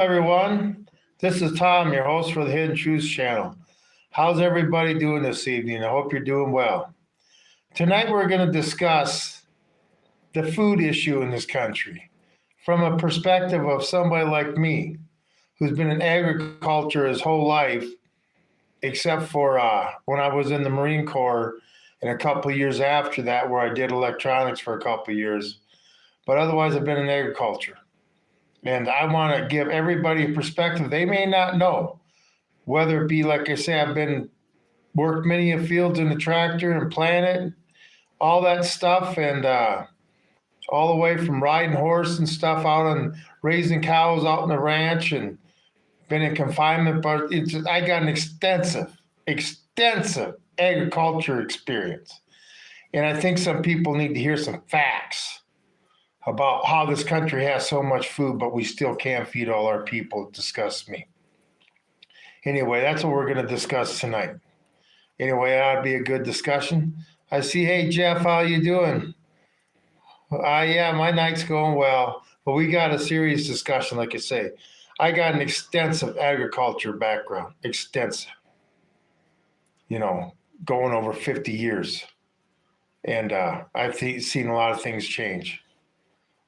Everyone. This is Tom, your host for the Hidden Truths channel. How's everybody doing this evening? I hope you're doing well. Tonight we're going to discuss the food issue in this country from a perspective of somebody like me who's been in agriculture his whole life, except for when I was in the Marine Corps and a couple of years after that where I did electronics for a couple of years. But otherwise, I've been in agriculture. And I want to give everybody a perspective they may not know, whether it be, like I say, I've been worked many a fields in the tractor and planted, all that stuff, and all the way from riding horse and stuff out and raising cows out in the ranch and been in confinement. But I got an extensive agriculture experience. And I think some people need to hear some facts about how this country has so much food, but we still can't feed all our people. It disgusts me. Anyway, that's what we're going to discuss tonight. Anyway, that would be a good discussion. I see, hey, Jeff, how you doing? Yeah, my night's going well, but we got a serious discussion, like I say. I got an extensive agriculture background, extensive, going over 50 years. And I've seen a lot of things change.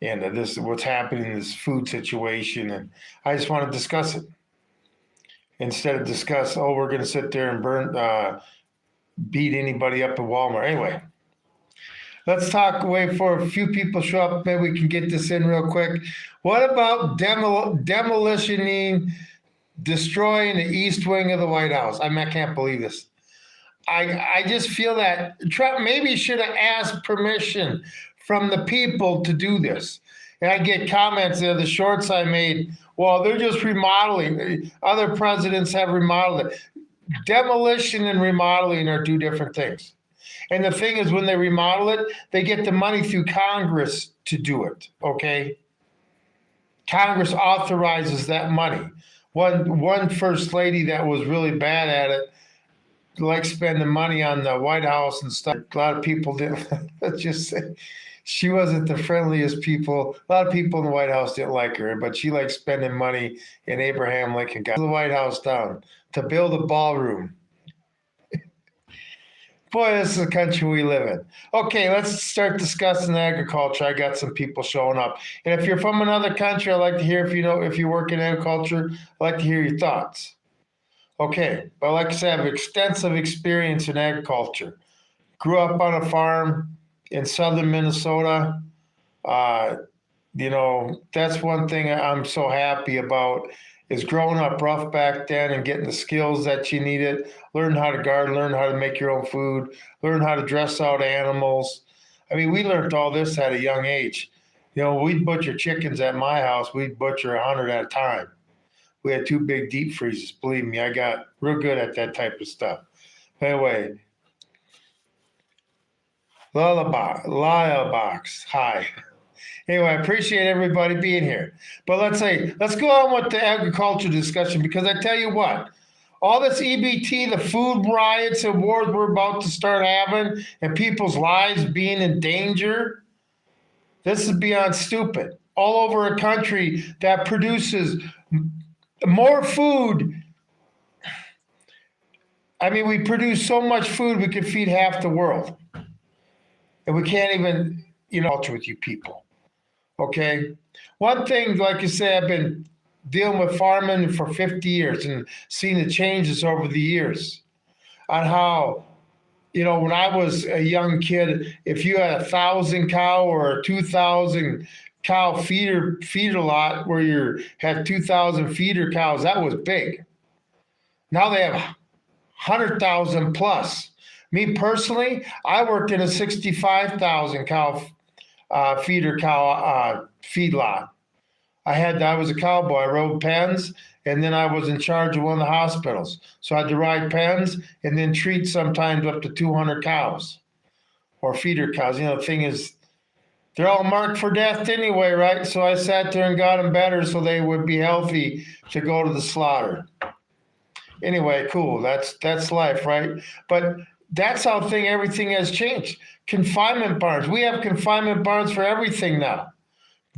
And this is what's happening in this food situation. And I just want to discuss it. Instead of discuss, we're going to sit there and beat anybody up at Walmart. Anyway, let's talk, wait for a few people show up. Maybe we can get this in real quick. What about demolitioning, destroying the east wing of the White House? I can't believe this. I just feel that Trump maybe should have asked permission from the people to do this. And I get comments there, the shorts I made, well, they're just remodeling. Other presidents have remodeled it. Demolition and remodeling are two different things. And the thing is, when they remodel it, they get the money through Congress to do it, okay? Congress authorizes that money. One first lady that was really bad at it, like spending money on the White House and stuff. A lot of people didn't, let's just say, she wasn't the friendliest people. A lot of people in the White House didn't like her, but she liked spending money, and Abraham Lincoln got the White House down to build a ballroom. Boy, this is the country we live in. Okay, let's start discussing agriculture. I got some people showing up. And if you're from another country, I'd like to hear if you work in agriculture, I'd like to hear your thoughts. Okay, but like I said, I have extensive experience in agriculture. Grew up on a farm in southern Minnesota. That's one thing I'm so happy about is growing up rough back then and getting the skills that you needed, learn how to garden, learn how to make your own food, learn how to dress out animals. I mean, we learned all this at a young age. We'd butcher chickens at my house. We'd butcher 100 at a time. We had two big deep freezers. Believe me, I got real good at that type of stuff. Anyway, Lullabox, hi. Anyway, I appreciate everybody being here. But let's go on with the agriculture discussion, because I tell you what, all this EBT, the food riots and wars we're about to start having, and people's lives being in danger, this is beyond stupid. All over a country that produces more food. I mean, we produce so much food, we could feed half the world. And we can't even, culture with you people. Okay? One thing, like you say, I've been dealing with farming for 50 years and seen the changes over the years on how, when I was a young kid, if you had 1,000 cow or a 2,000 cow feeder lot where you had 2,000 feeder cows, that was big. Now they have 100,000 plus. Me personally, I worked in a 65,000 cow feeder cow feedlot. I was a cowboy. I rode pens, and then I was in charge of one of the hospitals. So I had to ride pens and then treat sometimes up to 200 cows or feeder cows. The thing is, they're all marked for death anyway, right? So I sat there and got them better so they would be healthy to go to the slaughter. Anyway, cool. That's life, right? But that's how everything has changed. Confinement barns. We have confinement barns for everything now.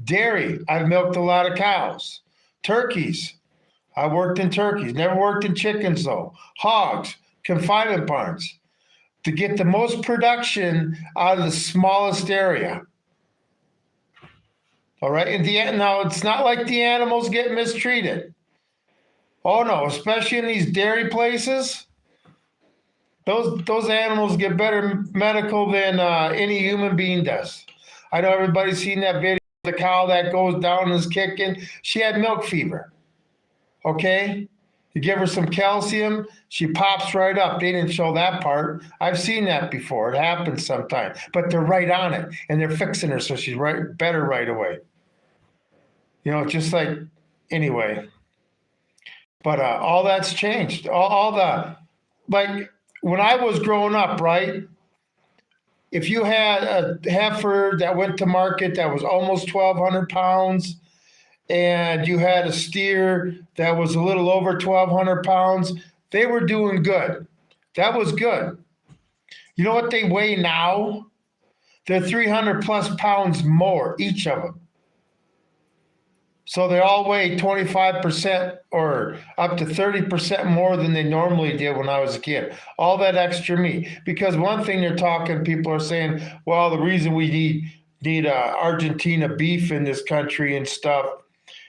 Dairy. I've milked a lot of cows. Turkeys. I worked in turkeys, never worked in chickens though. Hogs, confinement barns, to get the most production out of the smallest area. All right, and now it's not like the animals get mistreated. Oh no, especially in these dairy places, those animals get better medical than any human being does. I know everybody's seen that video of the cow that goes down and is kicking. She had milk fever. Okay, you give her some calcium, she pops right up. They didn't show that part. I've seen that before. It happens sometimes, but they're right on it and they're fixing her so she's better right away. You know, just like anyway. But all that's changed. All the, like when I was growing up, right? If you had a heifer that went to market that was almost 1,200 pounds, and you had a steer that was a little over 1,200 pounds, they were doing good. That was good. You know what they weigh now? They're 300 plus pounds more, each of them. So they all weigh 25% or up to 30% more than they normally did when I was a kid. All that extra meat. Because one thing they're talking, people are saying, well, the reason we need Argentina beef in this country and stuff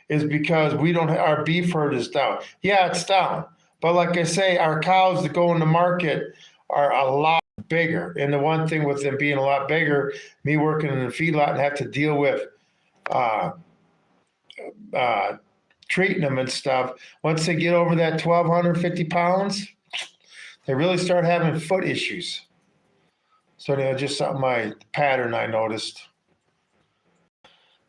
is because we don't, our beef herd is down. Yeah, it's down. But like I say, our cows that go in the market are a lot bigger. And the one thing with them being a lot bigger, me working in the feedlot and have to deal with treating them and stuff, once they get over that 1,250 pounds, they really start having foot issues. So anyway, just something pattern I noticed.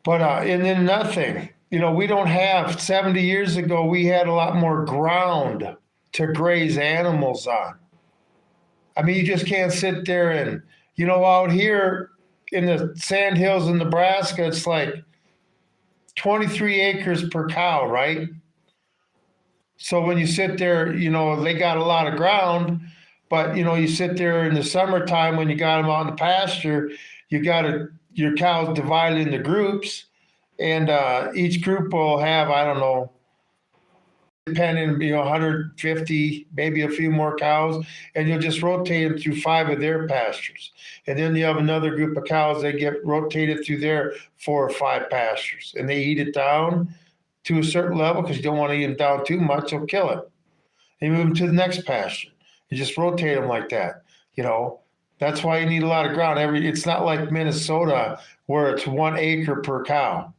But and then another thing, you know, we don't have, 70 years ago, we had a lot more ground to graze animals on. I mean, you just can't sit there and, you know, out here in the sand hills in Nebraska, it's like 23 acres per cow, right? So when you sit there, you know, they got a lot of ground, but, you know, you sit there in the summertime when you got them out in the pasture, you got your cows divided into groups, and each group will have, I don't know, depending, you know, 150, maybe a few more cows, and you'll just rotate them through 5 of their pastures. And then you have another group of cows that get rotated through their 4 or 5 pastures, and they eat it down to a certain level because you don't want to eat them down too much, you'll kill it. And you move them to the next pasture. You just rotate them like that, you know. That's why you need a lot of ground. It's not like Minnesota where it's 1 acre per cow.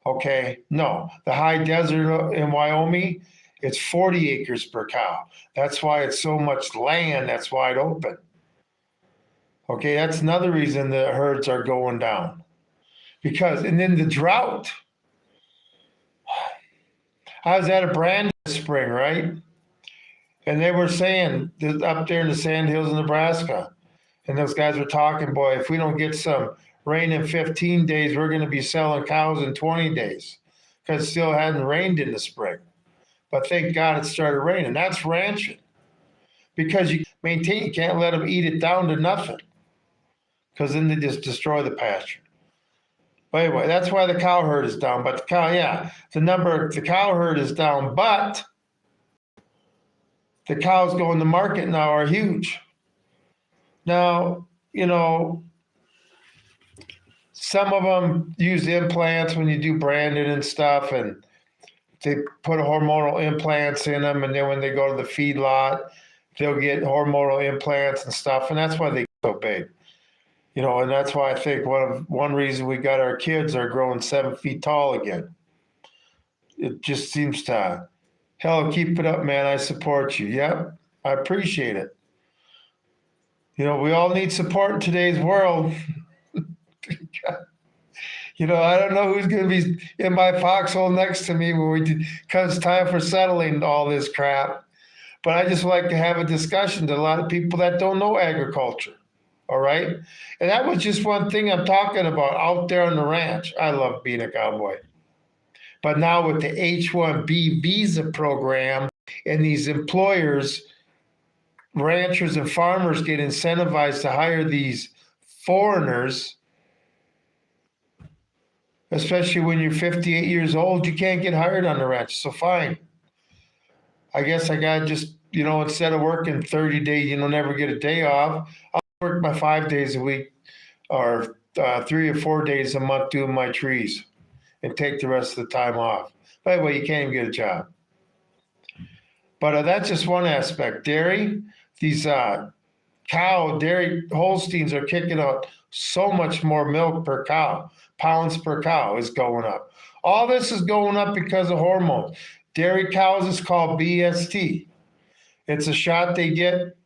Okay, no, the high desert in Wyoming, it's 40 acres per cow. That's why it's so much land that's wide open. Okay, that's another reason the herds are going down. And then the drought. I was at a brand this spring, right? And they were saying up there in the sand hills of Nebraska, and those guys were talking, boy, if we don't get some rain in 15 days, we're going to be selling cows in 20 days because it still hadn't rained in the spring. But thank God it started raining. That's ranching, because you can't let them eat it down to nothing, because then they just destroy the pasture. But anyway, that's why the cow herd is down. But the cow herd is down, but the cows going to market now are huge. Now, you know, some of them use implants when you do branding and stuff, and they put hormonal implants in them, and then when they go to the feedlot, they'll get hormonal implants and stuff, and that's why they get so big. You know, and that's why I think one reason we got our kids are growing 7 feet tall again. It just seems to, hell, keep it up, man. I support you. Yep, I appreciate it. You know, we all need support in today's world. You know, I don't know who's going to be in my foxhole next to me when it comes time for settling all this crap. But I just like to have a discussion to a lot of people that don't know agriculture. All right. And that was just one thing I'm talking about out there on the ranch. I love being a cowboy. But now with the H-1B visa program and these employers, ranchers and farmers get incentivized to hire these foreigners. especially when you're 58 years old. You can't get hired on the ranch. So fine. I guess I got to just, instead of working 30 days, never get a day off, I'll work my 5 days a week or 3 or 4 days a month doing my trees and take the rest of the time off. By the way, you can't even get a job. But that's just one aspect. Dairy, these dairy Holsteins are kicking out so much more milk per cow, pounds per cow is going up. All this is going up because of hormones. Dairy cows is called BST. It's a shot they get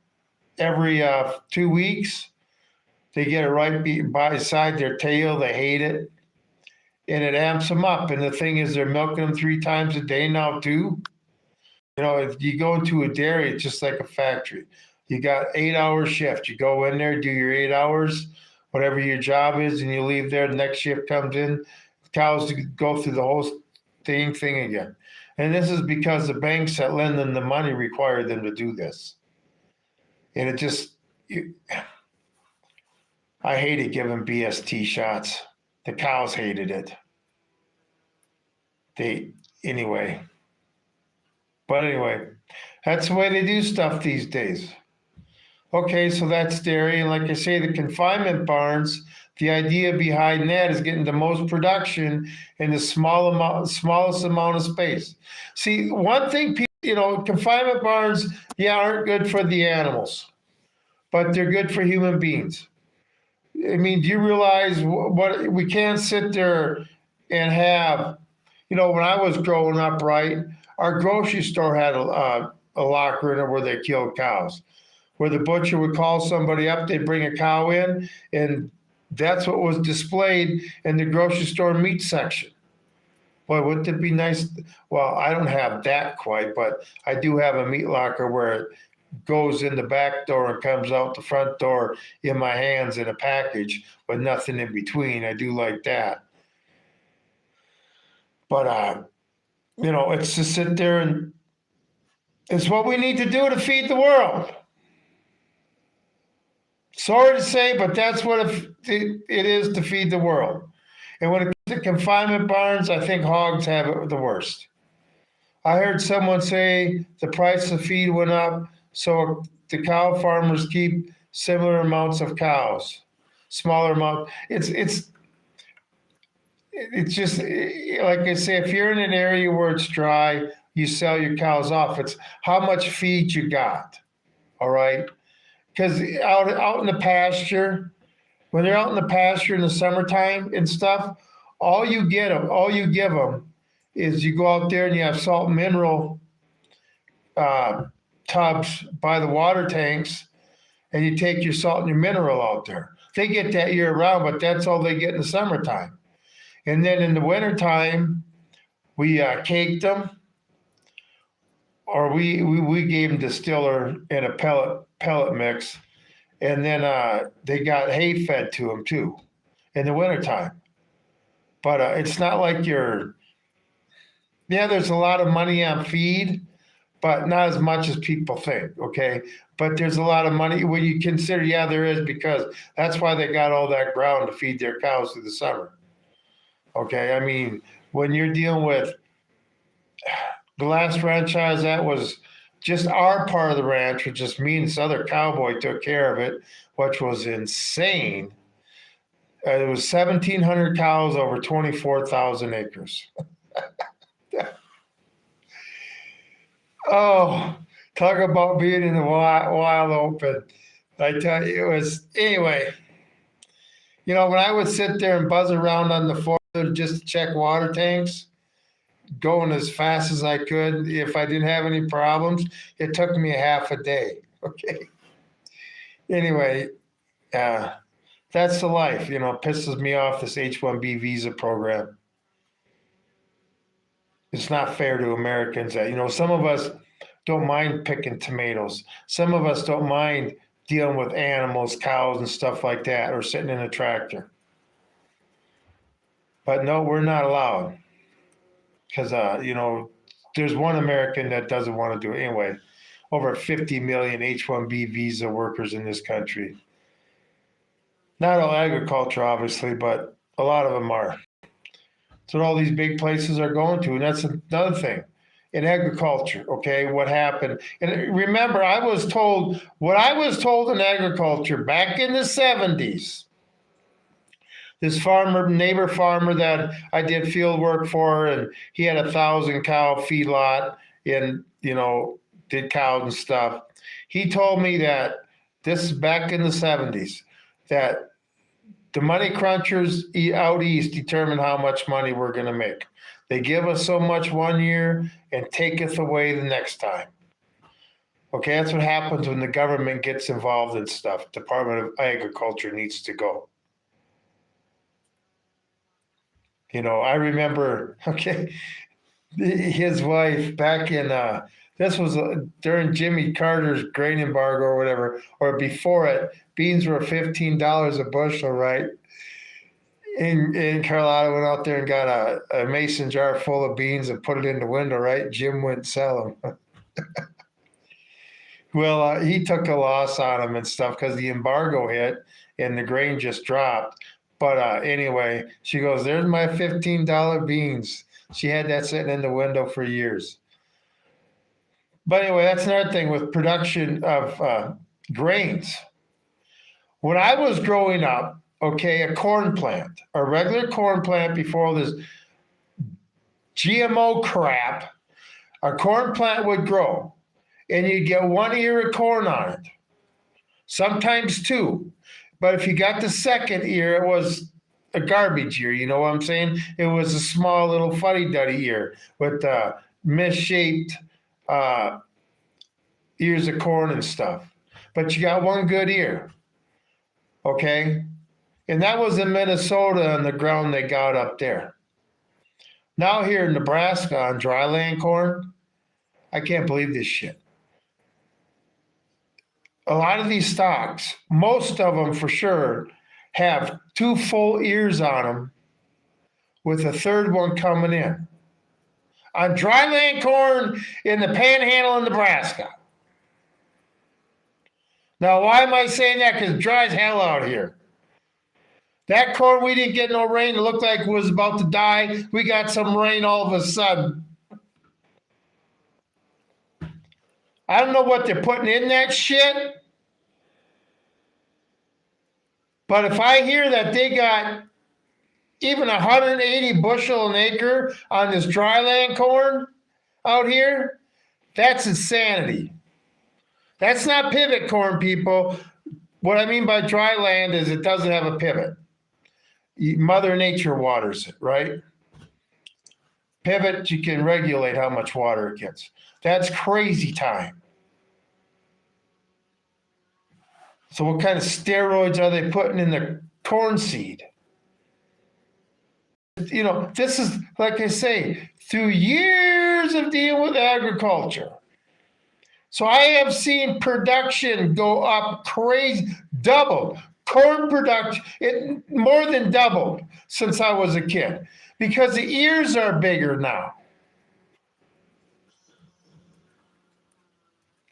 every 2 weeks. They get it right beside their tail. They hate it. And it amps them up. And the thing is, they're milking them 3 times a day now, too. If you go into a dairy, it's just like a factory. You got 8-hour shift. You go in there, do your 8 hours, whatever your job is, and you leave there. The next shift comes in. Cows go through the whole thing again. And this is because the banks that lend them the money require them to do this. And I hated giving BST shots. The cows hated it. Anyway, that's the way they do stuff these days. Okay, so that's dairy. And like I say, the confinement barns, the idea behind that is getting the most production in the smallest amount of space. See, one thing, confinement barns, aren't good for the animals, but they're good for human beings. I mean, do you realize what we can't sit there and have, when I was growing up, right, our grocery store had a locker in it where they killed cows, where the butcher would call somebody up, they'd bring a cow in, and that's what was displayed in the grocery store meat section. Boy, wouldn't it be nice? Well, I don't have that quite, but I do have a meat locker where it goes in the back door and comes out the front door in my hands in a package with nothing in between. I do like that. But, it's to sit there and it's what we need to do to feed the world. Sorry to say, but that's what it is to feed the world. And when it comes to confinement barns, I think hogs have it the worst. I heard someone say the price of feed went up, so the cow farmers keep similar amounts of cows, smaller amount. It's just like I say, if you're in an area where it's dry, you sell your cows off. It's how much feed you got, all right? Because out in the pasture, when they're out in the pasture in the summertime and stuff, all you give them is you go out there and you have salt and mineral tubs by the water tanks, and you take your salt and your mineral out there. They get that year round, but that's all they get in the summertime. And then in the wintertime, we caked them, or we gave them distiller in a pellet mix, and then they got hay fed to them too in the wintertime. But it's not like there's a lot of money on feed, but not as much as people think, okay? But there's a lot of money when you consider, there is, because that's why they got all that ground to feed their cows through the summer. Okay, I mean, when you're dealing with the last ranch I was at was just our part of the ranch, which just me and this other cowboy took care of it, which was insane. It was 1,700 cows over 24,000 acres. Oh, talk about being in the wild open. I tell you, it was, anyway, when I would sit there and buzz around on the floor just to check water tanks, going as fast as I could, if I didn't have any problems, it took me a half a day. Okay. Anyway, that's the life, it pisses me off, this H-1B visa program. It's not fair to Americans that, some of us don't mind picking tomatoes. Some of us don't mind dealing with animals, cows and stuff like that, or sitting in a tractor. But no, we're not allowed. Because, there's one American that doesn't want to do it anyway. Over 50 million H-1B visa workers in this country. Not all agriculture, obviously, but a lot of them are. That's what all these big places are going to. And that's another thing in agriculture. Okay, what happened? And remember, what I was told in agriculture back in the 70s. This neighbor farmer that I did field work for, and he had 1,000 cow feedlot and, did cows and stuff. He told me that this is back in the 70s, that the money crunchers out east determine how much money we're going to make. They give us so much one year and taketh away the next time. Okay, that's what happens when the government gets involved in stuff. Department of Agriculture needs to go. I remember, his wife back in, this was during Jimmy Carter's grain embargo or whatever, or before it, beans were $15 a bushel, right? And Carlotta went out there and got a mason jar full of beans and put it in the window, right? Jim wouldn't sell them. Well, he took a loss on them and stuff because the embargo hit and the grain just dropped. But anyway, she goes, there's my $15 beans. She had that sitting in the window for years. But anyway, that's another thing with production of grains. When I was growing up, a corn plant, a regular corn plant before all this GMO crap, a corn plant would grow and you'd get 1 ear of corn on it, sometimes 2. But if you got the second ear, it was a garbage ear. You know what I'm saying? It was a small little fuddy-duddy ear with misshaped ears of corn and stuff. But you got one good ear, okay? And that was in Minnesota on the ground they got up there. Now here in Nebraska on dryland corn, I can't believe this shit. A lot of these stocks, most of them for sure, have 2 full ears on them with a third one coming in. On dryland corn in the panhandle of Nebraska. Now, why am I saying that? Because it's dry as hell out here. That corn, we didn't get no rain. It looked like it was about to die. We got some rain all of a sudden. I don't know what they're putting in that shit. But if I hear that they got even 180 bushel an acre on this dryland corn out here, that's insanity. That's not pivot corn, people. What I mean by dry land is it doesn't have a pivot. Mother Nature waters it, right? Pivot, you can regulate how much water it gets. That's crazy time. So what kind of steroids are they putting in the corn seed? This is, like I say, through years of dealing with agriculture. So I have seen production go up crazy, doubled. Corn production, it more than doubled since I was a kid because the ears are bigger now.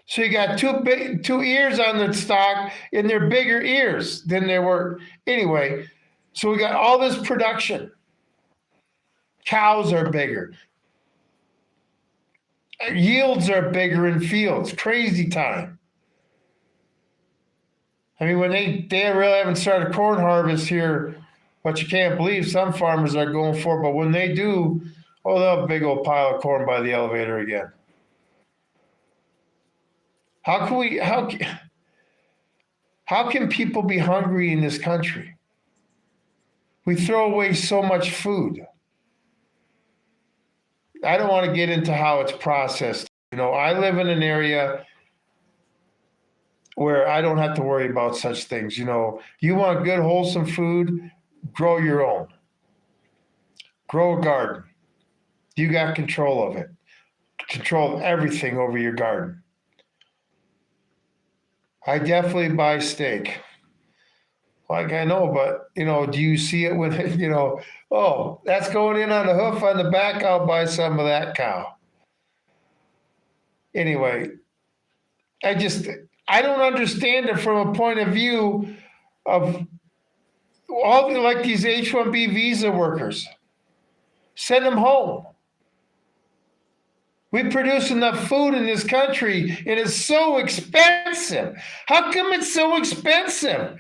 So you got two ears on the stock, and they're bigger ears than they were. Anyway, so we got all this production. Cows are bigger. Yields are bigger in fields. Crazy time. I mean, when they really haven't started corn harvest here, what you can't believe some farmers are going for, but when they do, they'll have a big old pile of corn by the elevator again. How can people be hungry in this country? We throw away so much food. I don't want to get into how it's processed. I live in an area where I don't have to worry about such things. You want good, wholesome food, grow your own. Grow a garden. You got control of it. Control everything over your garden. I definitely buy steak. Like I know, but do you see it when that's going in on the hoof on the back? I'll buy some of that cow. Anyway, I don't understand it from a point of view of all like these H-1B visa workers. Send them home. We produce enough food in this country and it's so expensive. How come it's so expensive?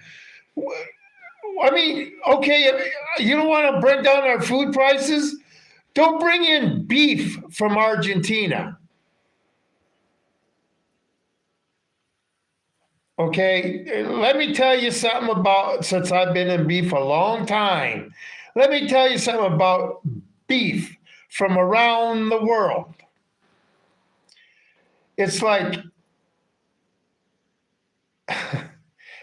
I mean, okay, you don't want to bring down our food prices? Don't bring in beef from Argentina. Okay, let me tell you something about, since I've been in beef a long time, let me tell you something about beef from around the world. It's like,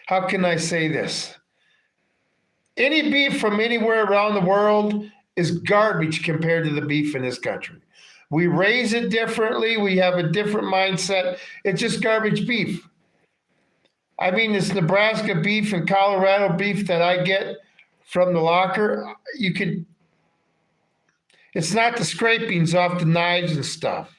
how can I say this? Any beef from anywhere around the world is garbage compared to the beef in this country. We raise it differently. We have a different mindset. It's just garbage beef. I mean, this Nebraska beef and Colorado beef that I get from the locker, it's not the scrapings off the knives and stuff.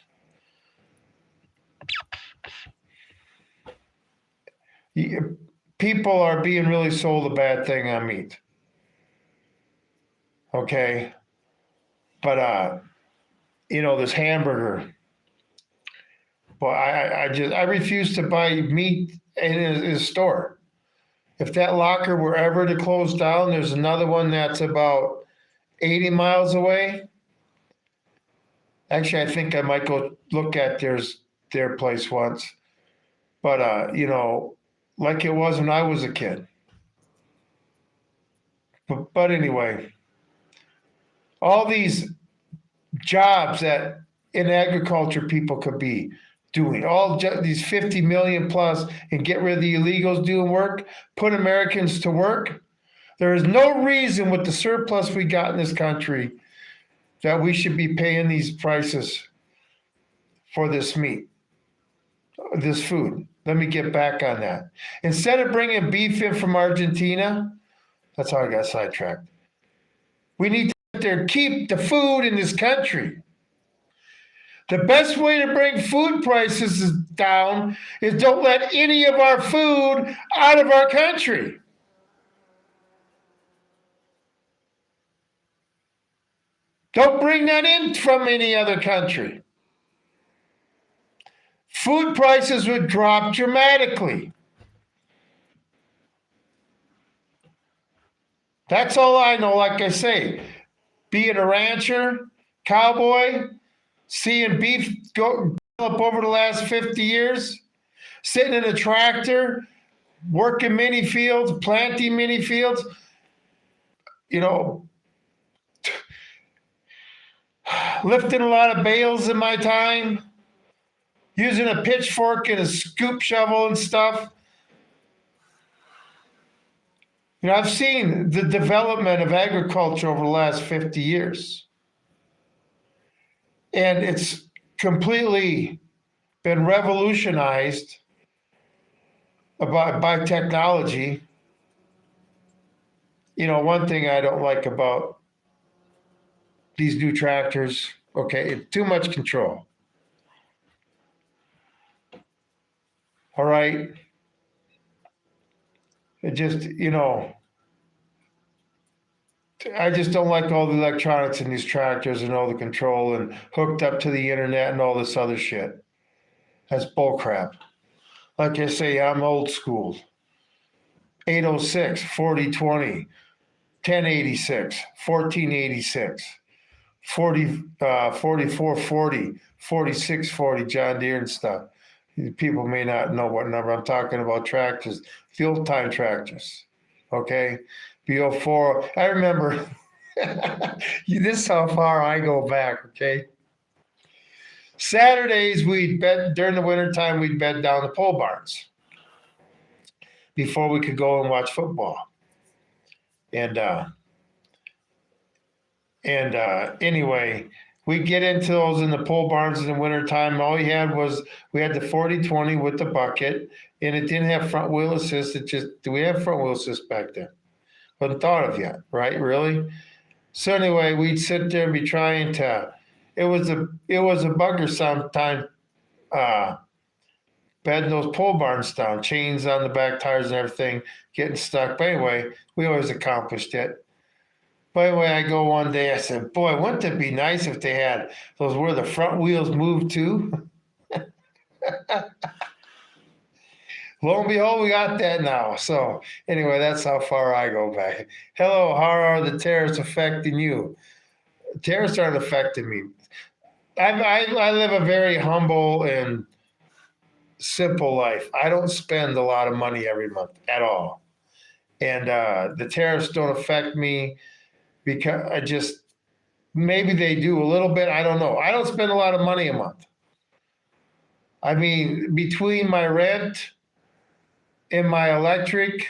People are being really sold a bad thing on meat. Okay. But, this hamburger, well, I refuse to buy meat in a store. If that locker were ever to close down, there's another one that's about 80 miles away. Actually, I think I might go look at their place once. But, like it was when I was a kid. But anyway, all these jobs that in agriculture people could be doing, these 50 million plus, and get rid of the illegals doing work, put Americans to work. There is no reason with the surplus we got in this country that we should be paying these prices for this meat, this food. Let me get back on that. Instead of bringing beef in from Argentina, that's how I got sidetracked. We need to sit there and keep the food in this country. The best way to bring food prices down is don't let any of our food out of our country. Don't bring that in from any other country. Food prices would drop dramatically. That's all I know. Like I say, being a rancher, cowboy, seeing beef go up over the last 50 years, sitting in a tractor, working mini fields, planting mini fields, lifting a lot of bales in my time, using a pitchfork and a scoop shovel and stuff. I've seen the development of agriculture over the last 50 years. And it's completely been revolutionized by technology. One thing I don't like about these new tractors, okay, too much control. All right. It just, I just don't like all the electronics in these tractors and all the control and hooked up to the internet and all this other shit. That's bullcrap. Like I say, I'm old school. 806, 4020, 1086, 1486, 4440, 4640, John Deere and stuff. People may not know what number I'm talking about. Tractors, the old time tractors. Okay. B04. I remember this is how far I go back. Okay. Saturdays, during the wintertime, we'd bed down the pole barns before we could go and watch football. And anyway, we get into those in the pole barns in the wintertime. All we had the 4020 with the bucket, and it didn't have front wheel assist. Do we have front wheel assist back then? Wasn't thought of yet, right? Really? So anyway, we'd sit there and be trying to. It was a bugger sometime, bedding those pole barns down, chains on the back tires and everything, getting stuck. But anyway, we always accomplished it. By the way, I go one day, I said, boy, wouldn't it be nice if they had those where the front wheels move to? Lo and behold, we got that now. So anyway, that's how far I go back. Hello, how are the tariffs affecting you? Tariffs aren't affecting me. I live a very humble and simple life. I don't spend a lot of money every month at all. And the tariffs don't affect me because I just, maybe they do a little bit. I don't know. I don't spend a lot of money a month. I mean, between my rent and my electric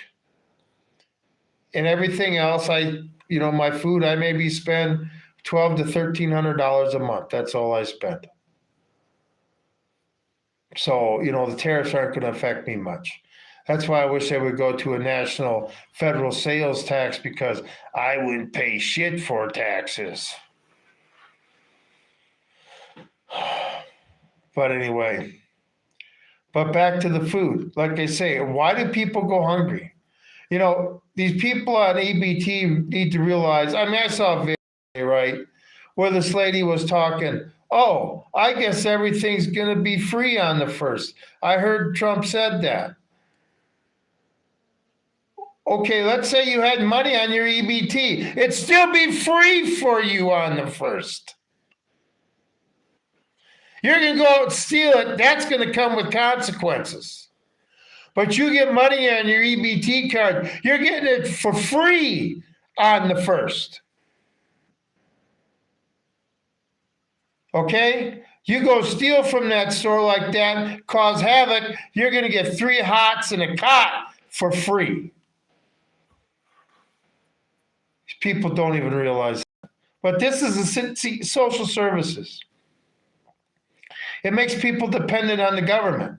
and everything else, my food, I maybe spend $1,200 to $1,300 a month. That's all I spend. So, the tariffs aren't going to affect me much. That's why I wish they would go to a national federal sales tax, because I wouldn't pay shit for taxes. But anyway, back to the food. Like I say, why do people go hungry? These people on EBT need to realize, I saw a video, right, where this lady was talking, oh, I guess everything's going to be free on the 1st. I heard Trump said that. Okay, let's say you had money on your EBT. It'd still be free for you on the 1st. You're going to go out and steal it. That's going to come with consequences. But you get money on your EBT card, you're getting it for free on the 1st. Okay? You go steal from that store like that, cause havoc, you're going to get 3 hots and a cot for free. People don't even realize that. But this is social services. It makes people dependent on the government.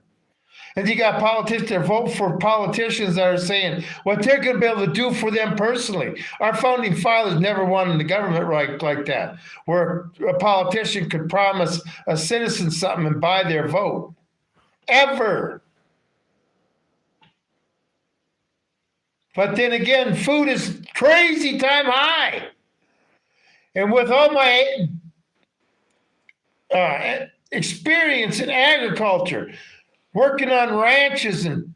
And you got politicians that vote for politicians that are saying what they're going to be able to do for them personally. Our founding fathers never wanted the government like that, where a politician could promise a citizen something and buy their vote. Ever. But then again, food is crazy time high. And with all my experience in agriculture, working on ranches and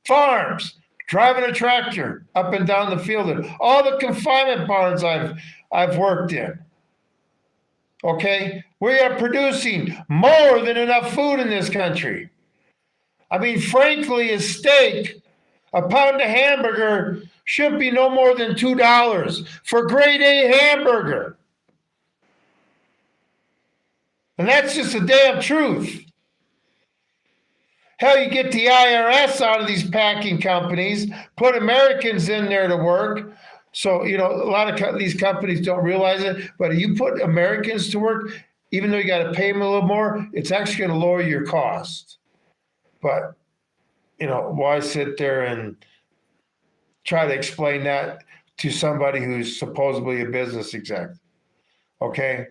farms, driving a tractor up and down the field, and all the confinement barns I've worked in. Okay? We are producing more than enough food in this country. Frankly, a steak, a pound of hamburger should be no more than $2 for grade A hamburger. And that's just the damn truth. Hell, you get the IRS out of these packing companies, put Americans in there to work. So, a lot of these companies don't realize it, but if you put Americans to work, even though you got to pay them a little more, it's actually going to lower your cost. But, why sit there and try to explain that to somebody who's supposedly a business exec? Okay?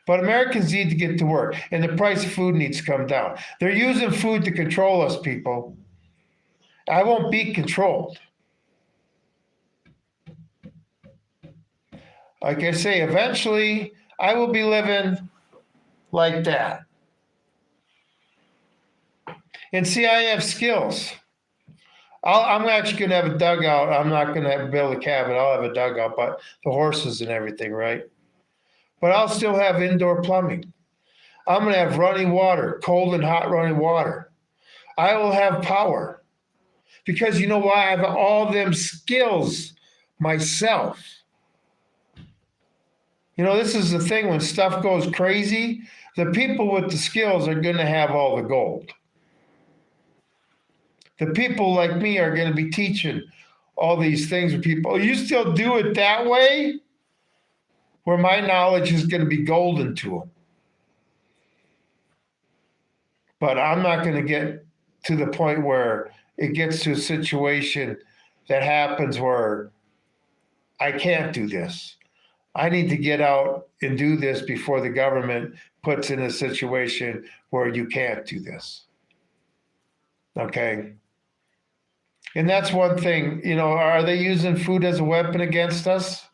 But Americans need to get to work, and the price of food needs to come down. They're using food to control us, people. I won't be controlled. Like I say, eventually I will be living like that. And see, I have skills. I'm actually going to have a dugout. I'm not going to build a cabin. I'll have a dugout, but the horses and everything, right? But I'll still have indoor plumbing. I'm going to have running water, cold and hot running water. I will have power. Because you know why? I have all them skills myself. This is the thing, when stuff goes crazy, the people with the skills are going to have all the gold. The people like me are going to be teaching all these things with people. You still do it that way? Where my knowledge is going to be golden to them. But I'm not going to get to the point where it gets to a situation that happens where I can't do this. I need to get out and do this before the government puts in a situation where you can't do this. Okay? And that's one thing, are they using food as a weapon against us?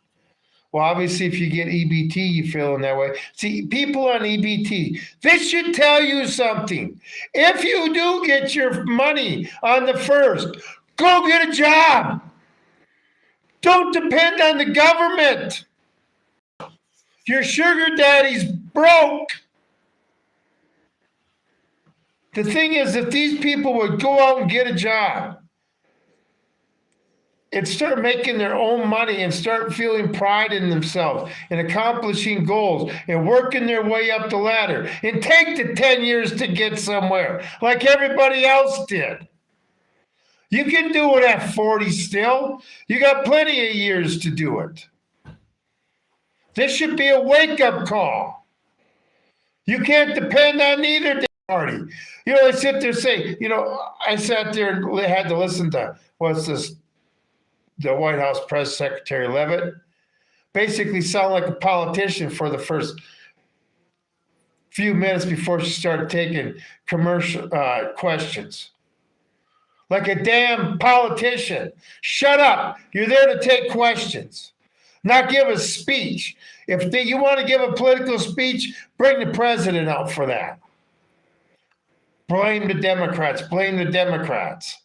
Well, obviously, if you get EBT, you feel in that way. See, people on EBT, this should tell you something. If you do get your money on the 1st, go get a job. Don't depend on the government. Your sugar daddy's broke. The thing is, if these people would go out and get a job and start making their own money and start feeling pride in themselves and accomplishing goals and working their way up the ladder and take the 10 years to get somewhere like everybody else did. You can do it at 40 still. You got plenty of years to do it. This should be a wake-up call. You can't depend on either party. They sit there and say, I sat there and had to listen to, the White House Press Secretary Leavitt, basically sound like a politician for the first few minutes before she started taking commercial questions. Like a damn politician. Shut up. You're there to take questions, not give a speech. If you want to give a political speech, bring the president out for that. Blame the Democrats. Blame the Democrats.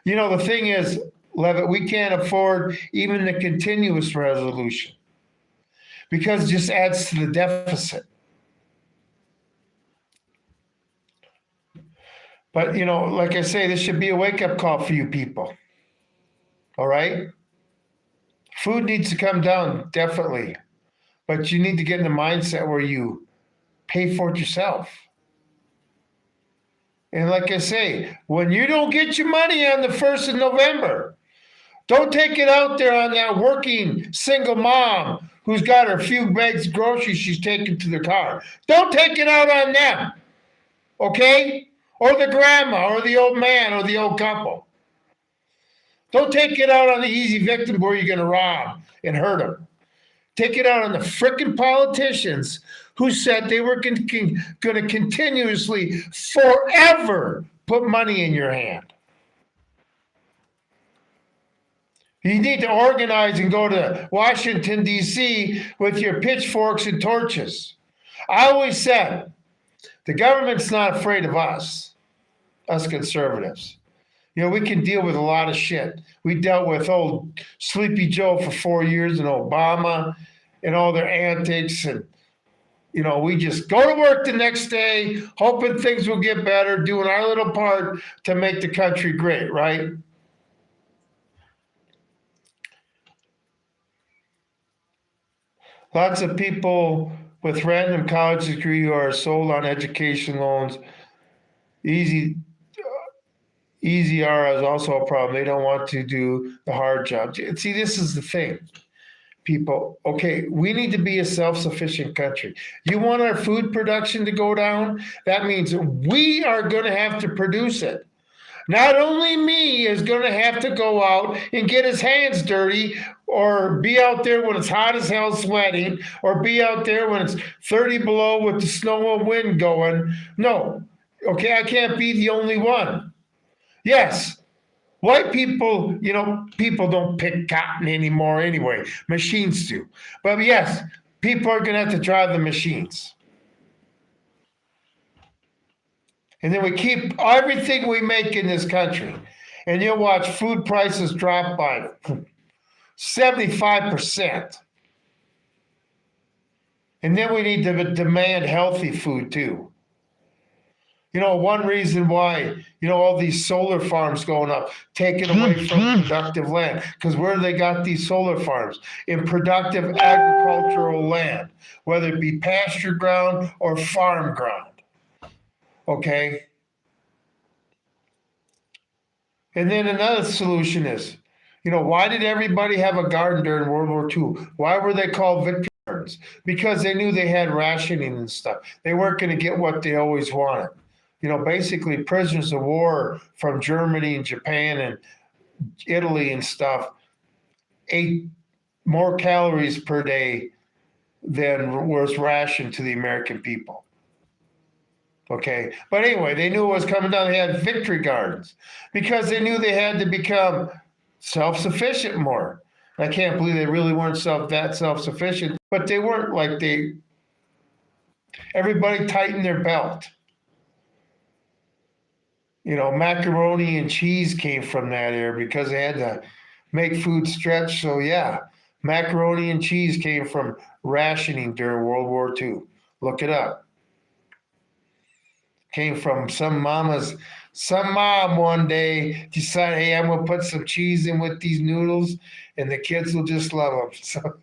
The thing is, Leavitt, we can't afford even the continuous resolution because it just adds to the deficit. But, like I say, this should be a wake-up call for you people. All right? Food needs to come down, definitely. But you need to get in the mindset where you pay for it yourself. And like I say, when you don't get your money on the 1st of November, don't take it out there on that working single mom who's got her few bags of groceries she's taking to the car. Don't take it out on them, okay? Or the grandma, or the old man, or the old couple. Don't take it out on the easy victim where you're going to rob and hurt them. Take it out on the frickin' politicians who said they were going to continuously, forever, put money in your hand. You need to organize and go to Washington, D.C. with your pitchforks and torches. I always said, the government's not afraid of us conservatives. We can deal with a lot of shit. We dealt with old Sleepy Joe for 4 years and Obama and all their antics. And, we just go to work the next day, hoping things will get better, doing our little part to make the country great, right? Lots of people with random college degree who are sold on education loans. Easy R is also a problem. They don't want to do the hard job. See, this is the thing, people. Okay, we need to be a self-sufficient country. You want our food production to go down? That means we are going to have to produce it. Not only me is going to have to go out and get his hands dirty or be out there when it's hot as hell sweating or be out there when it's 30 below with the snow and wind going. No. Okay, I can't be the only one. Yes, white people, people don't pick cotton anymore anyway. Machines do. But yes, people are going to have to drive the machines. And then we keep everything we make in this country. And you'll watch food prices drop by 75%. And then we need to demand healthy food too. One reason why, all these solar farms going up, taken away from productive land. Because where they got these solar farms? In productive agricultural land, whether it be pasture ground or farm ground. Okay? And then another solution is, why did everybody have a garden during World War II? Why were they called victory gardens? Because they knew they had rationing and stuff. They weren't going to get what they always wanted. Basically prisoners of war from Germany and Japan and Italy and stuff ate more calories per day than was rationed to the American people. Okay. But anyway, they knew it was coming down. They had victory gardens because they knew they had to become self-sufficient more. I can't believe they really weren't that self-sufficient, but they weren't like everybody tightened their belt. Macaroni and cheese came from that era because they had to make food stretch. So yeah, macaroni and cheese came from rationing during World War II. Look it up. Came from some mom one day decided, hey, I'm gonna put some cheese in with these noodles, and the kids will just love them. So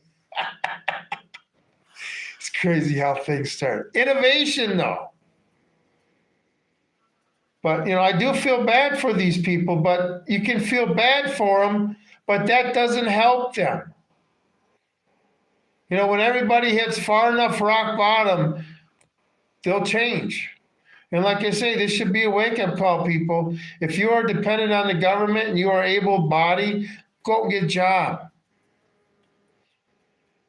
it's crazy how things start. Innovation, though. But I do feel bad for these people. But you can feel bad for them, but that doesn't help them. When everybody hits far enough rock bottom, they'll change. And like I say, this should be a wake-up call, people. If you are dependent on the government and you are able-bodied, go out and get a job.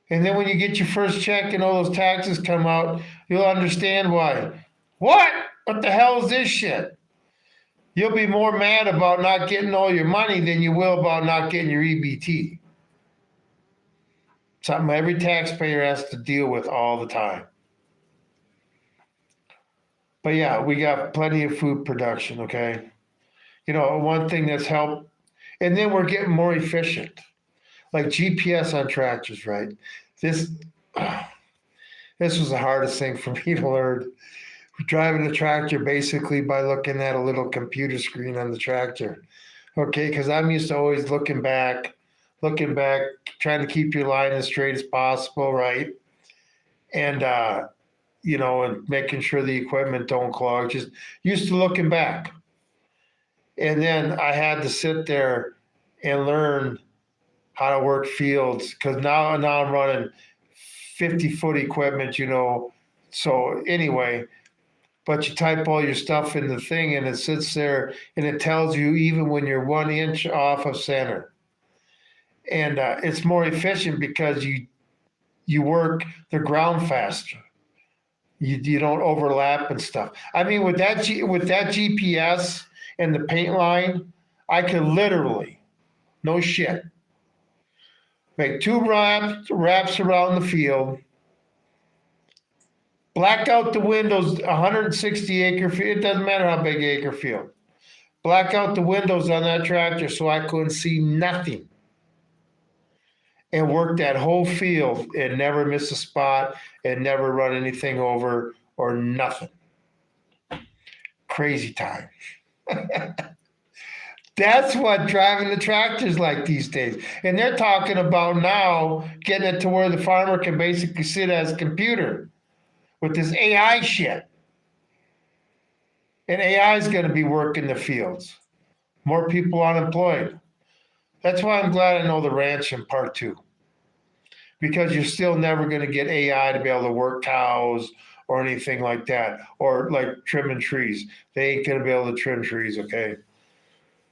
And then when you get your first check and all those taxes come out, you'll understand why. What? What the hell is this shit? You'll be more mad about not getting all your money than you will about not getting your EBT. Something every taxpayer has to deal with all the time. But yeah, we got plenty of food production, okay? One thing that's helped, and then we're getting more efficient. Like GPS on tractors, right? This was the hardest thing for me to learn. Driving a tractor basically by looking at a little computer screen on the tractor. Okay, because I'm used to always looking back, trying to keep your line as straight as possible, right? And and making sure the equipment don't clog. Just used to looking back. And then I had to sit there and learn how to work fields because now I'm running 50-foot equipment, So anyway, but you type all your stuff in the thing and it sits there and it tells you even when you're 1 inch off of center. And it's more efficient because you work the ground faster. You don't overlap and stuff. I mean, with that GPS and the paint line, I could literally, no shit, make 2 wraps around the field, black out the windows, 160 acre field. It doesn't matter how big acre field. Black out the windows on that tractor so I couldn't see nothing. And work that whole field and never miss a spot and never run anything over or nothing. Crazy time. That's what driving the tractors like these days. And they're talking about now getting it to where the farmer can basically sit as a computer with this AI shit. And AI is going to be working the fields. More people unemployed. That's why I'm glad I know the ranch in part 2. Because you're still never going to get AI to be able to work cows or anything like that. Or like trimming trees. They ain't going to be able to trim trees, okay?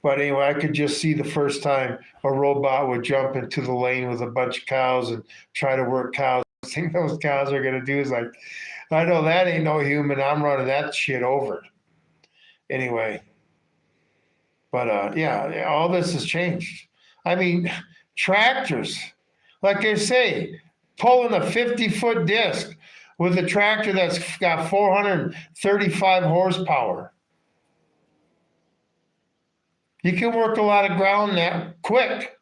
But anyway, I could just see the first time a robot would jump into the lane with a bunch of cows and try to work cows. The thing those cows are going to do is like, I know that ain't no human. I'm running that shit over. Anyway. But yeah, all this has changed. I mean, tractors, like I say, pulling a 50-foot disc with a tractor that's got 435 horsepower. You can work a lot of ground that quick.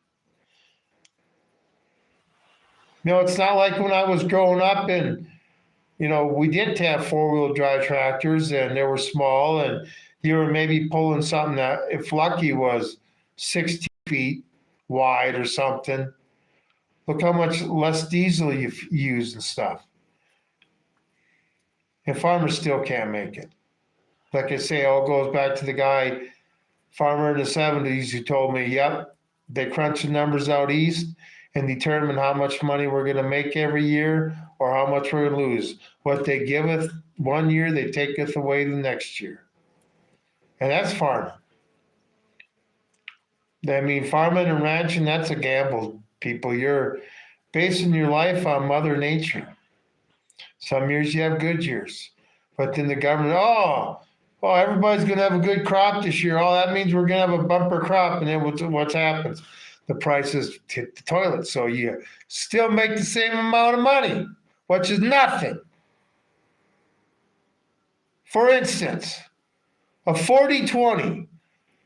It's not like when I was growing up and, we didn't have 4-wheel drive tractors and they were small and you were maybe pulling something that, if lucky, was 60 feet wide or something. Look how much less diesel you use and stuff. And farmers still can't make it. Like I say, it all goes back to the guy, farmer in the 70s, who told me, yep, they crunch the numbers out east and determine how much money we're going to make every year or how much we're going to lose. What they giveth one year, they taketh away the next year. And that's farming. I mean, farming and ranching, that's a gamble, people. You're basing your life on Mother Nature. Some years you have good years. But then the government, everybody's going to have a good crop this year. That means we're going to have a bumper crop. And then what happens? the prices hit the toilet. So you still make the same amount of money, which is nothing. For instance, a 4020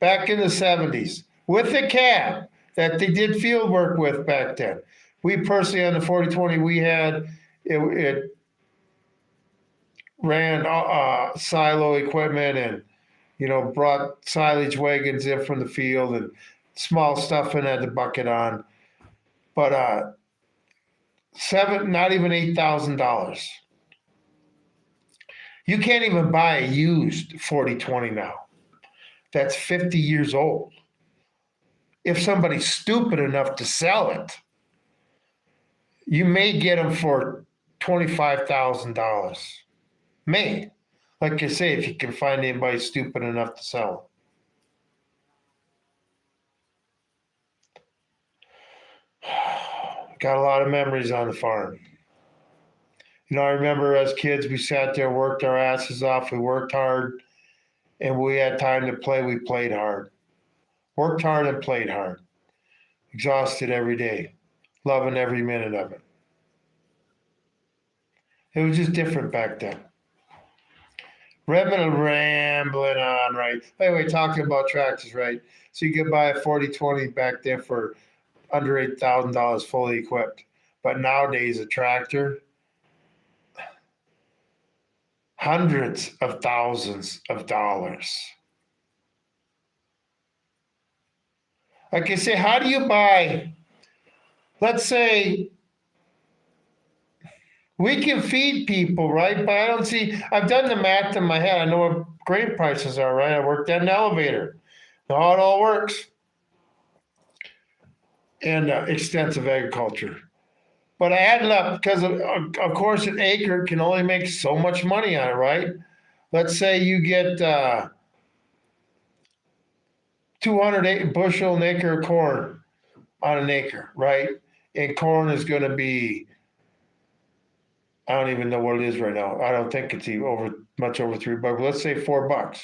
back in the 70s with a cab that they did field work with back then. We personally on the 4020, we had it ran silo equipment and brought silage wagons in from the field and small stuff and had the bucket on. But not even $8,000. You can't even buy a used 4020 now. That's 50 years old. If somebody's stupid enough to sell it, you may get them for $25,000. May. Like I say, if you can find anybody stupid enough to sell them. Got a lot of memories on the farm. I remember as kids, we sat there, worked our asses off. We worked hard, and we had time to play. We played hard. Worked hard and played hard. Exhausted every day. Loving every minute of it. It was just different back then. Rambling on, right? Anyway, talking about tractors, right? So you could buy a 4020 back then for under $8,000 fully equipped. But nowadays, a tractor, hundreds of thousands of dollars. Like I say, how do you buy, let's say, we can feed people, right? But I don't see, I've done the math in my head. I know what grain prices are, right? I worked at an elevator. Know how it all works. And extensive agriculture. But I added up because, of course, an acre can only make so much money on it, right? Let's say you get 200 bushel an acre of corn on an acre, right? And corn is going to be, I don't even know what it is right now. I don't think it's much over $3. Let's say $4.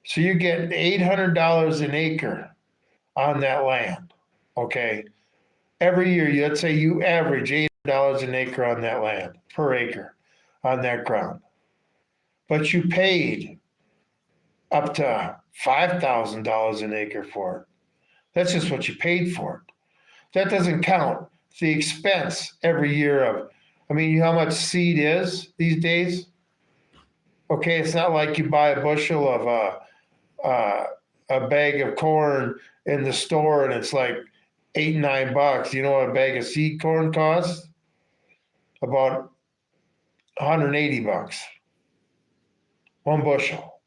So you get $800 an acre on that land, okay? Every year, let's say you average $800 an acre on that land, per acre, on that ground. But you paid up to $5,000 an acre for it. That's just what you paid for it. That doesn't count the expense every year of, you know how much seed is these days? Okay, it's not like you buy a bushel of a bag of corn in the store and it's like $8, $9. You know what a bag of seed corn costs? About $180. One bushel.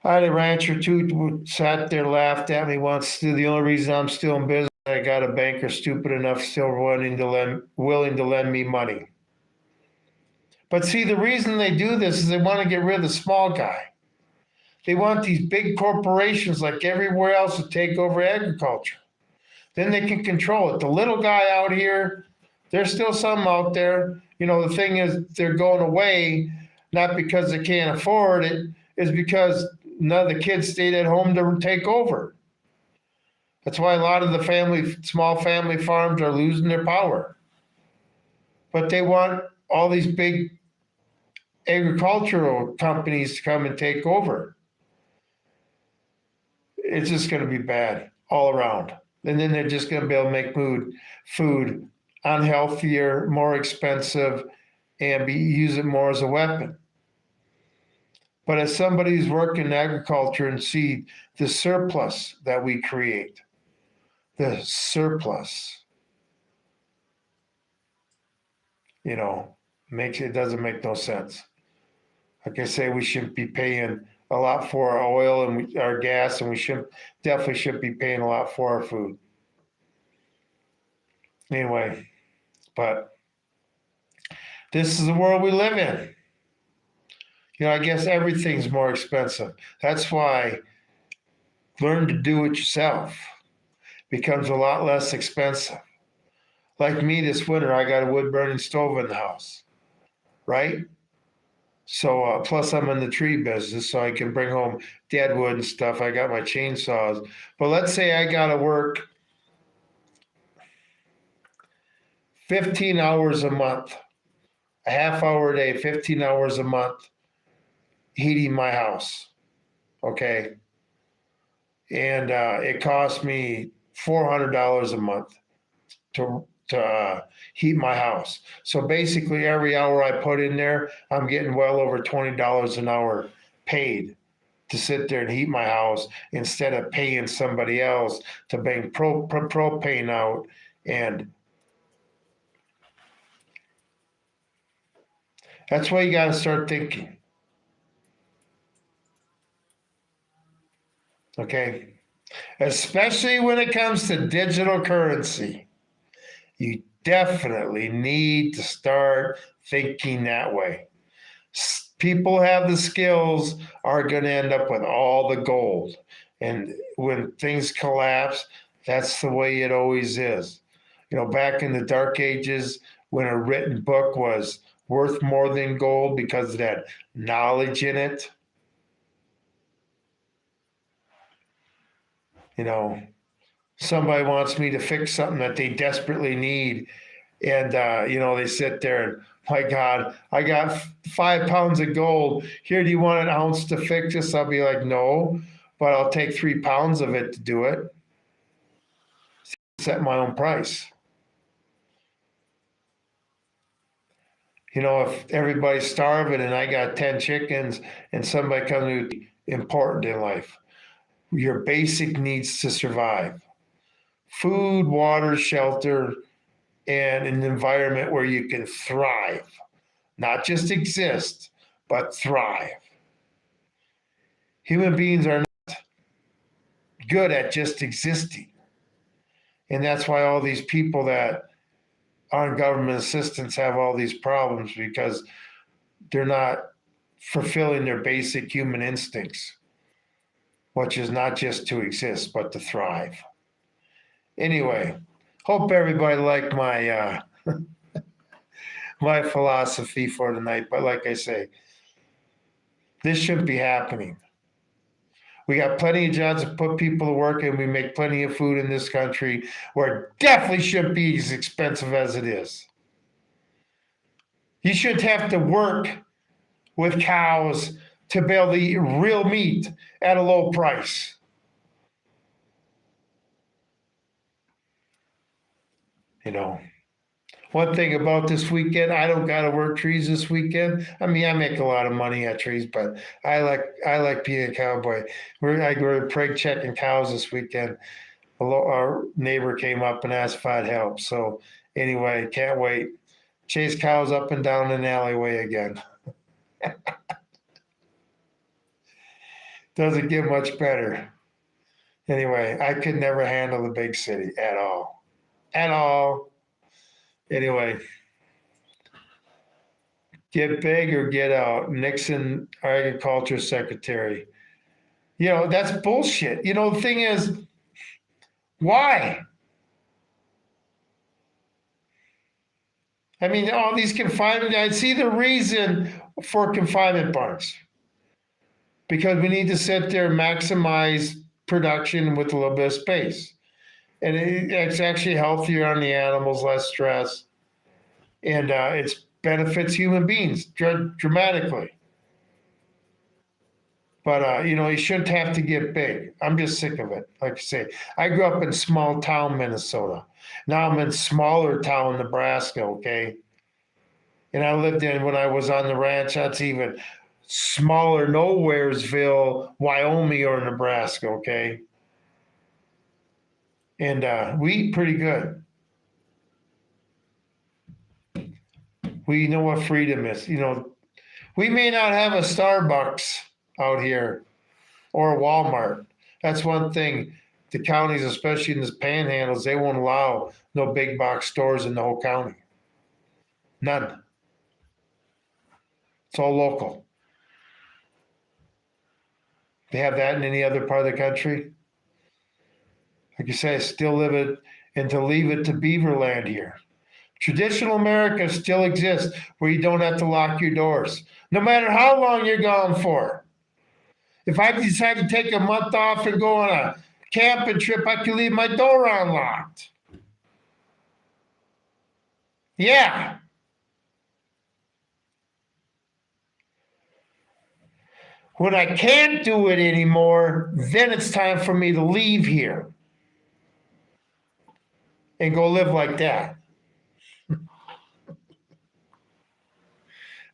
I had a rancher too who sat there, laughed at me once. The only reason I'm still in business, I got a banker stupid enough, still willing to lend me money. But see, the reason they do this is they want to get rid of the small guy. They want these big corporations like everywhere else to take over agriculture. Then they can control it. The little guy out here, there's still some out there. The thing is, they're going away, not because they can't afford it, is because none of the kids stayed at home to take over. That's why a lot of the small family farms are losing their power. But they want all these big agricultural companies to come and take over. It's just going to be bad all around. And then they're just going to be able to make food unhealthier, more expensive, and use it more as a weapon. But as somebody who's worked in agriculture and see the surplus that we create, the surplus, it doesn't make no sense. Like I say, we shouldn't be paying a lot for our oil and our gas, and we definitely should be paying a lot for our food. Anyway, but this is the world we live in. I guess everything's more expensive. That's why learn to do it yourself becomes a lot less expensive. Like me this winter, I got a wood burning stove in the house, right? So plus I'm in the tree business, so I can bring home dead wood and stuff. I got my chainsaws. But let's say I got to work 15 hours a month, a half hour a day, 15 hours a month heating my house. Okay. And it cost me $400 a month to heat my house. So basically, every hour I put in there, I'm getting well over $20 an hour paid to sit there and heat my house instead of paying somebody else to bring propane out. And that's why you got to start thinking. Okay. Especially when it comes to digital currency. You definitely need to start thinking that way. People have the skills are going to end up with all the gold. And when things collapse, that's the way it always is. Back in the dark ages, when a written book was worth more than gold because it had knowledge in it, somebody wants me to fix something that they desperately need. And, they sit there and, my God, I got 5 pounds of gold. Here, do you want an ounce to fix this? I'll be like, no, but I'll take 3 pounds of it to do it. Set my own price. If everybody's starving and I got 10 chickens and somebody comes to important in life, your basic needs to survive: food, water, shelter, and an environment where you can thrive, not just exist, but thrive. Human beings are not good at just existing. And that's why all these people that are on government assistance have all these problems, because they're not fulfilling their basic human instincts, which is not just to exist, but to thrive. Anyway, hope everybody liked my my philosophy for tonight. But like I say, this shouldn't be happening. We got plenty of jobs to put people to work, and we make plenty of food in this country, where it definitely shouldn't be as expensive as it is. You shouldn't have to work with cows to be able to eat real meat at a low price. One thing about this weekend, I don't got to work trees this weekend. I mean, I make a lot of money at trees, but I like being a cowboy. I go prig checking cows this weekend. Our neighbor came up and asked if I'd help. So anyway, can't wait. Chase cows up and down an alleyway again. Doesn't get much better. Anyway, I could never handle the big city at all. At all. Anyway, get big or get out. Nixon, agriculture secretary. That's bullshit. The thing is, why? I mean, all these confinement, I see the reason for confinement barns. Because we need to sit there and maximize production with a little bit of space. And it's actually healthier on the animals, less stress. And it benefits human beings dramatically. But, you shouldn't have to get big. I'm just sick of it. Like I say, I grew up in small town Minnesota. Now I'm in smaller town Nebraska, okay? And I lived in, when I was on the ranch, that's even smaller, Nowheresville, Wyoming or Nebraska, okay? And we eat pretty good. We know what freedom is. We may not have a Starbucks out here or a Walmart. That's one thing. The counties, especially in the panhandles, they won't allow no big box stores in the whole county. None. It's all local. They have that in any other part of the country? Like you say, I still live it, and to leave it to Beaverland here. Traditional America still exists where you don't have to lock your doors, no matter how long you're gone for. If I decide to take a month off and go on a camping trip, I can leave my door unlocked. Yeah. When I can't do it anymore, then it's time for me to leave here and go live like that.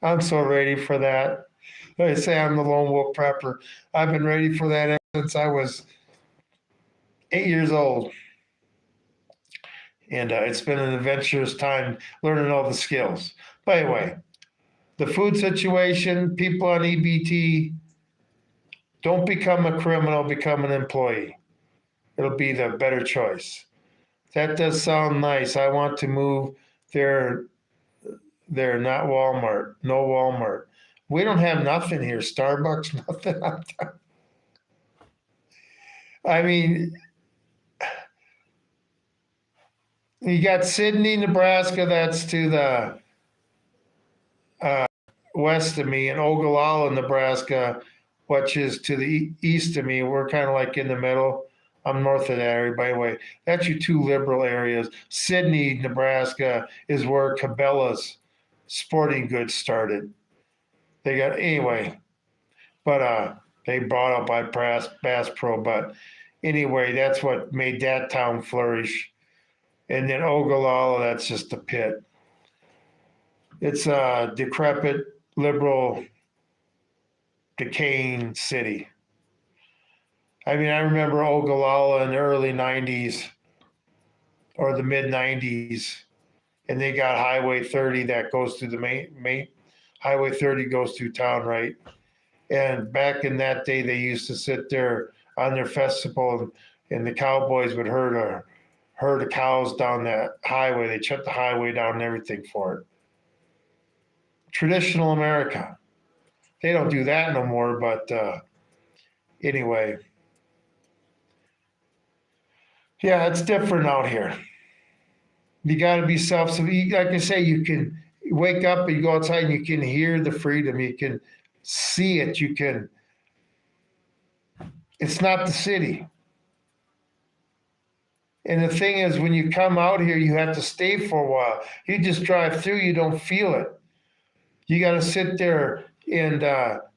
I'm so ready for that. Like I say, I'm the lone wolf prepper. I've been ready for that ever since I was 8 years old. And it's been an adventurous time learning all the skills. But anyway, the food situation, people on EBT, don't become a criminal, become an employee. It'll be the better choice. That does sound nice. I want to move there. There, not Walmart. No Walmart. We don't have nothing here. Starbucks, nothing. I mean, you got Sidney, Nebraska. That's to the west of me, and Ogallala, Nebraska, which is to the east of me. We're kind of like in the middle. I'm north of that area, by the way. That's your two liberal areas. Sidney, Nebraska is where Cabela's sporting goods started. They got, anyway, but they brought up by Bass Pro. But anyway, that's what made that town flourish. And then Ogallala, that's just a pit. It's a decrepit, liberal, decaying city. I mean, I remember Ogallala in the early 90s or the mid 90s, and they got Highway 30 that goes through the main Highway 30 goes through town, right? And back in that day, they used to sit there on their festival, and the cowboys would herd of cows down that highway. They shut the highway down and everything for it. Traditional America. They don't do that no more, but anyway. Yeah, it's different out here. You got to be self-sufficient. Like I say, you can wake up and you go outside and you can hear the freedom. You can see it. You can. It's not the city. And the thing is, when you come out here, you have to stay for a while. You just drive through, you don't feel it. You got to sit there and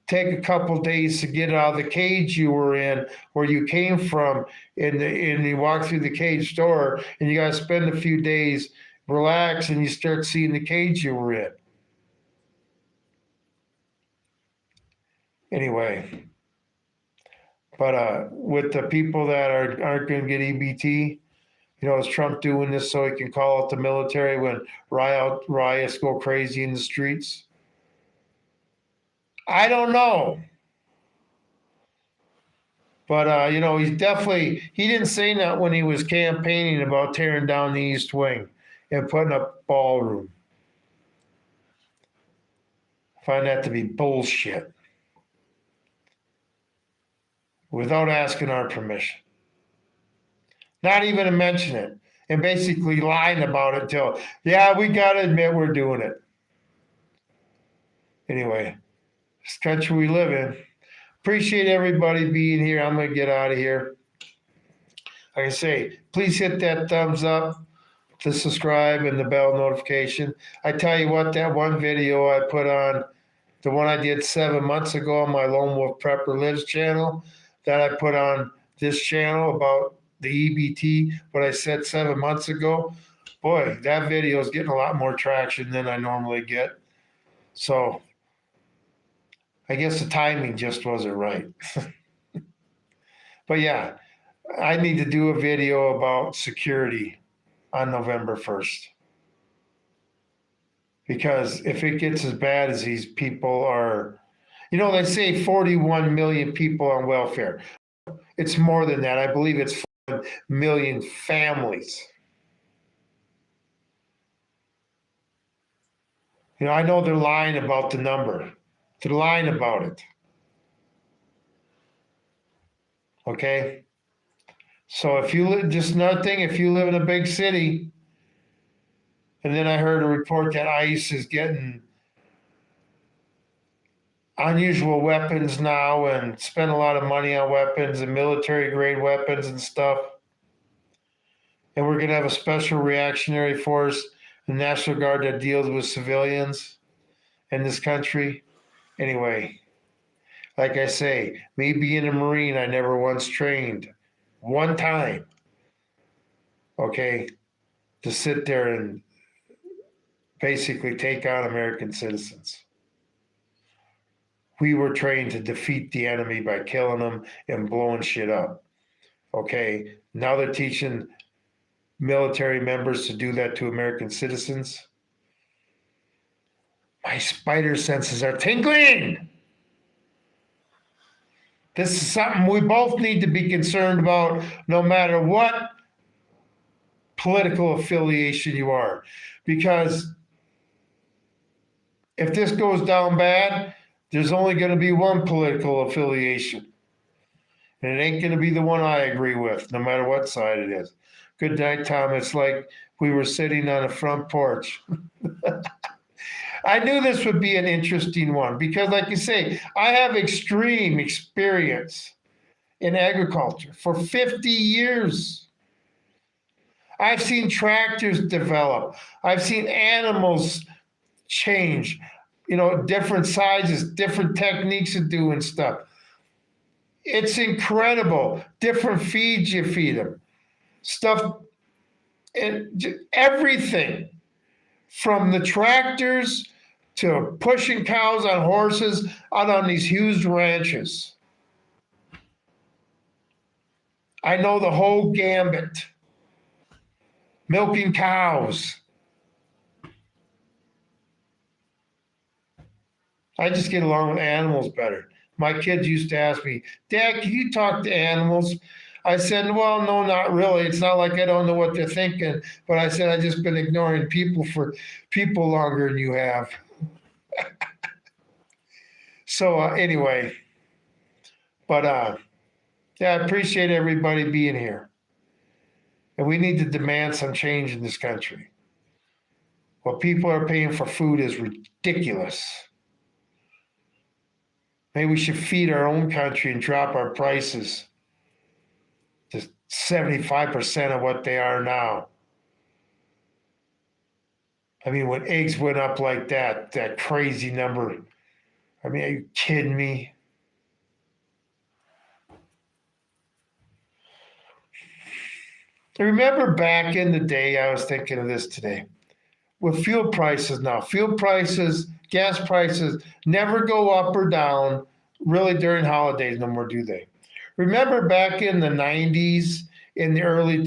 take a couple days to get out of the cage you were in, where you came from, and you walk through the cage door, and you got to spend a few days, relax, and you start seeing the cage you were in. Anyway, but with the people that aren't going to get EBT, is Trump doing this so he can call out the military when riots go crazy in the streets? I don't know. But, he didn't say that when he was campaigning about tearing down the East Wing and putting up ballroom. I find that to be bullshit. Without asking our permission. Not even to mention it. And basically lying about it till, yeah, we got to admit we're doing it. Anyway, this country we live in. Appreciate everybody being here. I'm going to get out of here. Like I say, please hit that thumbs up, to subscribe, and the bell notification. I tell you what, that one video I put on, the one I did 7 months ago on my Lone Wolf Prepper Lives channel, that I put on this channel about the EBT, what I said 7 months ago, boy, that video is getting a lot more traction than I normally get. So I guess the timing just wasn't right. But yeah, I need to do a video about security on November 1st. Because if it gets as bad as these people are, they say 41 million people on welfare. It's more than that. I believe it's 4 million families. I know they're lying about the number. They're lying about it. Okay? So just another thing, if you live in a big city, And then I heard a report that ICE is getting unusual weapons now and spend a lot of money on weapons and military grade weapons and stuff. And we're going to have a special reactionary force, the National Guard, that deals with civilians in this country. Anyway, like I say, me being a Marine, I never once trained one time, okay, to sit there and basically take on American citizens. We were trained to defeat the enemy by killing them and blowing shit up. Okay, now they're teaching military members to do that to American citizens. My spider senses are tingling. This is something we both need to be concerned about, no matter what political affiliation you are. Because if this goes down bad, there's only going to be one political affiliation. And it ain't going to be the one I agree with, no matter what side it is. Good night, Tom. It's like we were sitting on a front porch. I knew this would be an interesting one because, like you say, I have extreme experience in agriculture for 50 years. I've seen tractors develop. I've seen animals change, different sizes, different techniques of doing stuff. It's incredible. Different feeds you feed them. Stuff, and everything from the tractors to pushing cows on horses out on these huge ranches. I know the whole gambit. Milking cows. I just get along with animals better. My kids used to ask me, Dad, can you talk to animals? I said, well, no, not really. It's not like I don't know what they're thinking. But I said, I've just been ignoring people longer than you have. So anyway, but yeah, I appreciate everybody being here. And we need to demand some change in this country. What people are paying for food is ridiculous. Maybe we should feed our own country and drop our prices to 75% of what they are now. I mean, when eggs went up like that crazy number, I mean, are you kidding me? I remember back in the day, I was thinking of this today. With fuel prices now, gas prices never go up or down really during holidays no more, do they? Remember back in the 90s, in the early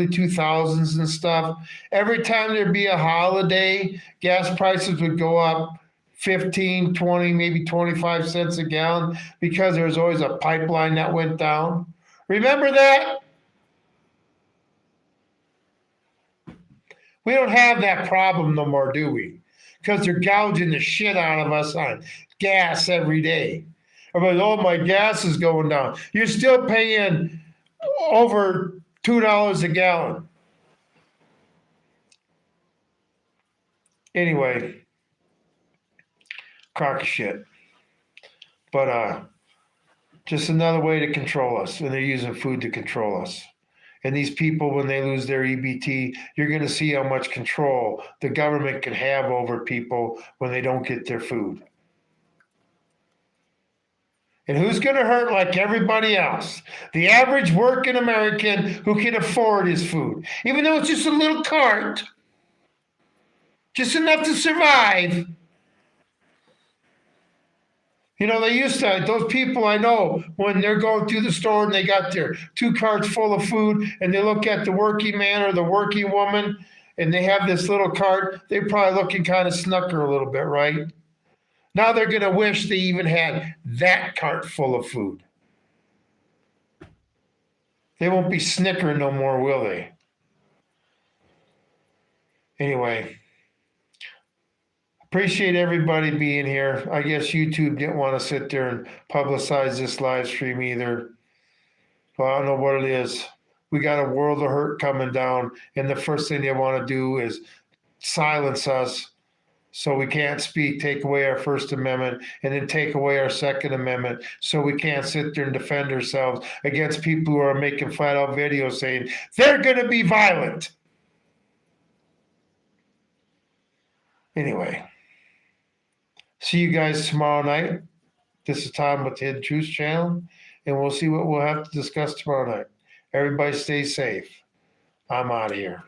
2000s and stuff, every time there'd be a holiday, gas prices would go up 15, 20, maybe 25 cents a gallon because there was always a pipeline that went down. Remember that? We don't have that problem no more, do we? Because they're gouging the shit out of us on gas every day. Everybody's, oh, my gas is going down. You're still paying over $2 a gallon. Anyway, crock of shit. But just another way to control us, and they're using food to control us. And these people, when they lose their EBT, you're going to see how much control the government can have over people when they don't get their food. And who's going to hurt like everybody else? The average working American who can afford his food. Even though it's just a little cart, just enough to survive. They used to, those people I know, when they're going through the store and they got their 2 carts full of food and they look at the working man or the working woman and they have this little cart, they're probably looking kind of snucker a little bit, right? Now they're going to wish they even had that cart full of food. They won't be snickering no more, will they? Anyway. Appreciate everybody being here. I guess YouTube didn't want to sit there and publicize this live stream either. Well, I don't know what it is. We got a world of hurt coming down, and the first thing they want to do is silence us so we can't speak, take away our First Amendment, and then take away our Second Amendment so we can't sit there and defend ourselves against people who are making flat out videos saying they're going to be violent. Anyway, see you guys tomorrow night. This is Tom with the Hidden Truth Channel, and we'll see what we'll have to discuss tomorrow night. Everybody stay safe. I'm out of here.